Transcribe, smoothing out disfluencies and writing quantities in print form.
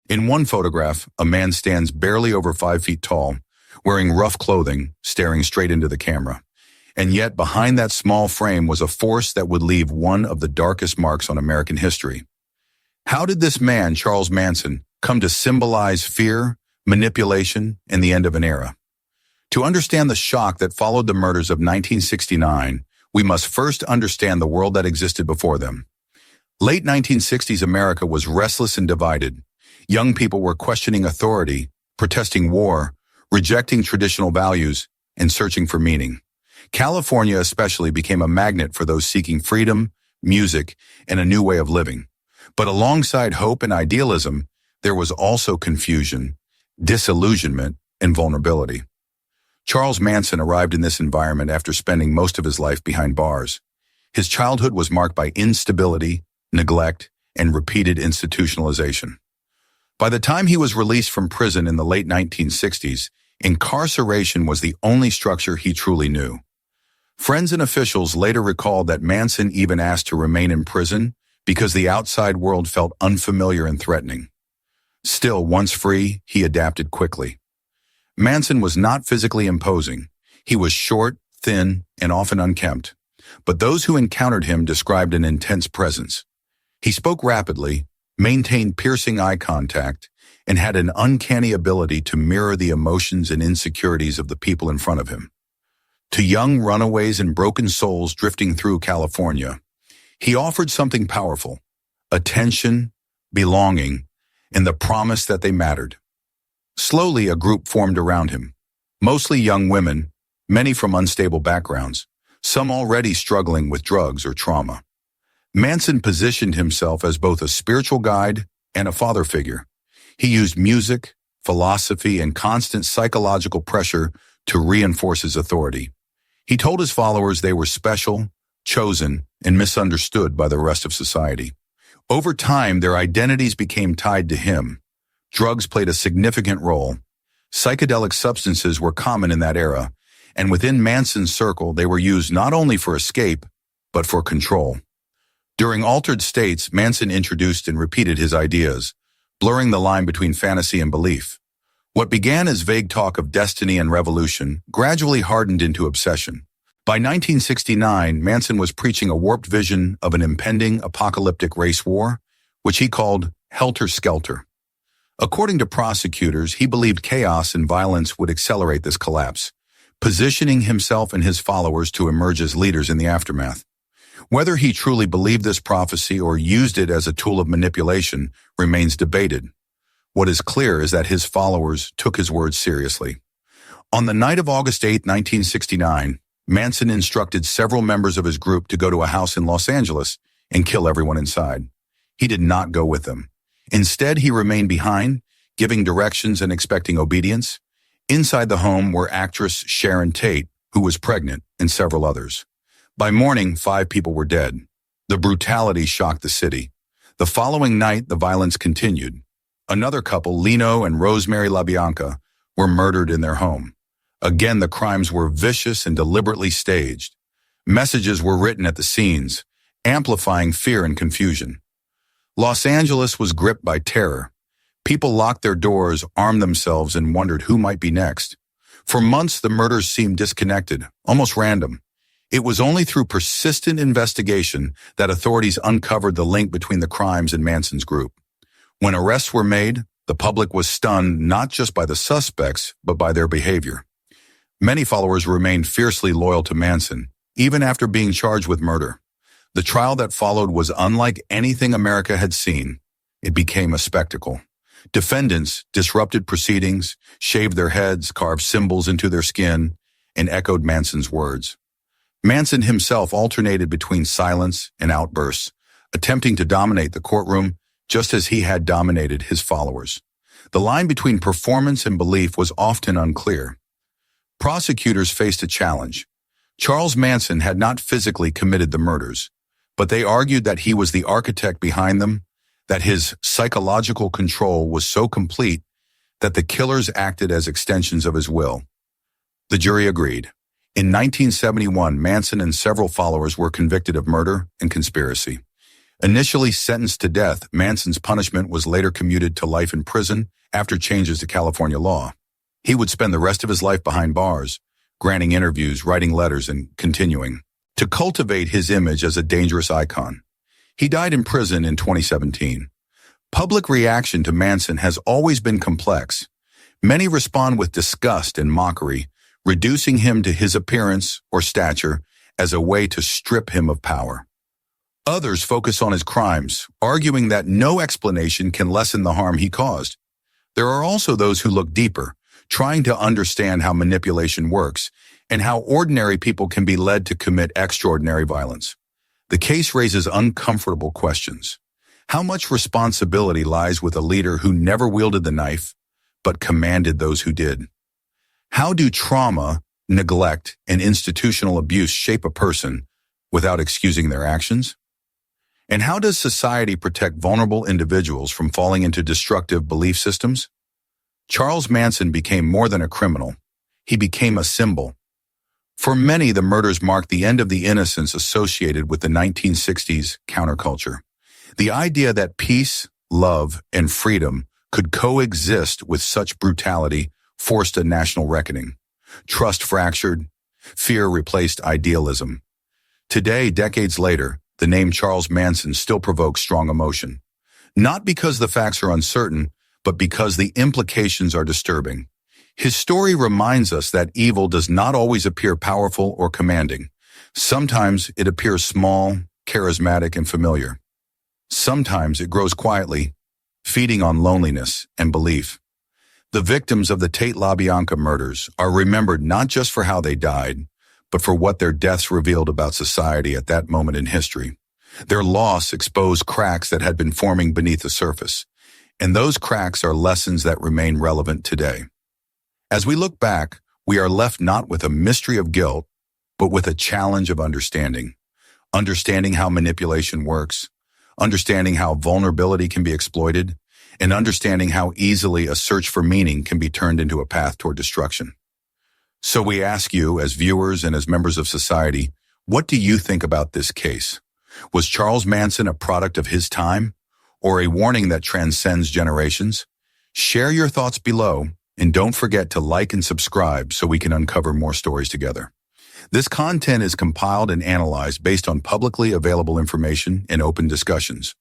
In one photograph, a man stands barely over 5 feet tall, wearing rough clothing, staring straight into the camera. And yet behind that small frame was a force that would leave one of the darkest marks on American history. How did this man, Charles Manson, come to symbolize fear, manipulation, and the end of an era? To understand the shock that followed the murders of 1969, we must first understand the world that existed before them. Late 1960s America was restless and divided. Young people were questioning authority, protesting war, rejecting traditional values, and searching for meaning. California especially became a magnet for those seeking freedom, music, and a new way of living. But alongside hope and idealism, there was also confusion, disillusionment, and vulnerability. Charles Manson arrived in this environment after spending most of his life behind bars. His childhood was marked by instability, neglect, and repeated institutionalization. By the time he was released from prison in the late 1960s, incarceration was the only structure he truly knew. Friends and officials later recalled that Manson even asked to remain in prison because the outside world felt unfamiliar and threatening. Still, once free, he adapted quickly. Manson was not physically imposing. He was short, thin, and often unkempt. But those who encountered him described an intense presence. He spoke rapidly, maintained piercing eye contact, and had an uncanny ability to mirror the emotions and insecurities of the people in front of him. To young runaways and broken souls drifting through California, he offered something powerful: attention, belonging, and the promise that they mattered. Slowly, a group formed around him, mostly young women, many from unstable backgrounds, some already struggling with drugs or trauma. Manson positioned himself as both a spiritual guide and a father figure. He used music, philosophy, and constant psychological pressure to reinforce his authority. He told his followers they were special, chosen, and misunderstood by the rest of society. Over time, their identities became tied to him. Drugs played a significant role. Psychedelic substances were common in that era, and within Manson's circle, they were used not only for escape, but for control. During altered states, Manson introduced and repeated his ideas, blurring the line between fantasy and belief. What began as vague talk of destiny and revolution gradually hardened into obsession. By 1969, Manson was preaching a warped vision of an impending apocalyptic race war, which he called helter-skelter. According to prosecutors, he believed chaos and violence would accelerate this collapse, positioning himself and his followers to emerge as leaders in the aftermath. Whether he truly believed this prophecy or used it as a tool of manipulation remains debated. What is clear is that his followers took his words seriously. On the night of August 8, 1969, Manson instructed several members of his group to go to a house in Los Angeles and kill everyone inside. He did not go with them. Instead, he remained behind, giving directions and expecting obedience. Inside the home were actress Sharon Tate, who was pregnant, and several others. By morning, 5 people were dead. The brutality shocked the city. The following night, the violence continued. Another couple, Lino and Rosemary LaBianca, were murdered in their home. Again, the crimes were vicious and deliberately staged. Messages were written at the scenes, amplifying fear and confusion. Los Angeles was gripped by terror. People locked their doors, armed themselves, and wondered who might be next. For months, the murders seemed disconnected, almost random. It was only through persistent investigation that authorities uncovered the link between the crimes and Manson's group. When arrests were made, the public was stunned not just by the suspects, but by their behavior. Many followers remained fiercely loyal to Manson, even after being charged with murder. The trial that followed was unlike anything America had seen. It became a spectacle. Defendants disrupted proceedings, shaved their heads, carved symbols into their skin, and echoed Manson's words. Manson himself alternated between silence and outbursts, attempting to dominate the courtroom just as he had dominated his followers. The line between performance and belief was often unclear. Prosecutors faced a challenge. Charles Manson had not physically committed the murders, but they argued that he was the architect behind them, that his psychological control was so complete that the killers acted as extensions of his will. The jury agreed. In 1971, Manson and several followers were convicted of murder and conspiracy. Initially sentenced to death, Manson's punishment was later commuted to life in prison after changes to California law. He would spend the rest of his life behind bars, granting interviews, writing letters, and continuing to cultivate his image as a dangerous icon. He died in prison in 2017. Public reaction to Manson has always been complex. Many respond with disgust and mockery, reducing him to his appearance or stature as a way to strip him of power. Others focus on his crimes, arguing that no explanation can lessen the harm he caused. There are also those who look deeper, trying to understand how manipulation works and how ordinary people can be led to commit extraordinary violence. The case raises uncomfortable questions. How much responsibility lies with a leader who never wielded the knife, but commanded those who did? How do trauma, neglect, and institutional abuse shape a person without excusing their actions? And how does society protect vulnerable individuals from falling into destructive belief systems? Charles Manson became more than a criminal. He became a symbol. For many, the murders marked the end of the innocence associated with the 1960s counterculture. The idea that peace, love, and freedom could coexist with such brutality forced a national reckoning. Trust fractured, fear replaced idealism. Today, decades later, the name Charles Manson still provokes strong emotion. Not because the facts are uncertain, but because the implications are disturbing. His story reminds us that evil does not always appear powerful or commanding. Sometimes it appears small, charismatic, and familiar. Sometimes it grows quietly, feeding on loneliness and belief. The victims of the Tate LaBianca murders are remembered not just for how they died, but for what their deaths revealed about society at that moment in history. Their loss exposed cracks that had been forming beneath the surface, and those cracks are lessons that remain relevant today. As we look back, we are left not with a mystery of guilt, but with a challenge of understanding. Understanding how manipulation works, understanding how vulnerability can be exploited, and understanding how easily a search for meaning can be turned into a path toward destruction. So we ask you, as viewers and as members of society, what do you think about this case? Was Charles Manson a product of his time, or a warning that transcends generations? Share your thoughts below, and don't forget to like and subscribe so we can uncover more stories together. This content is compiled and analyzed based on publicly available information and open discussions.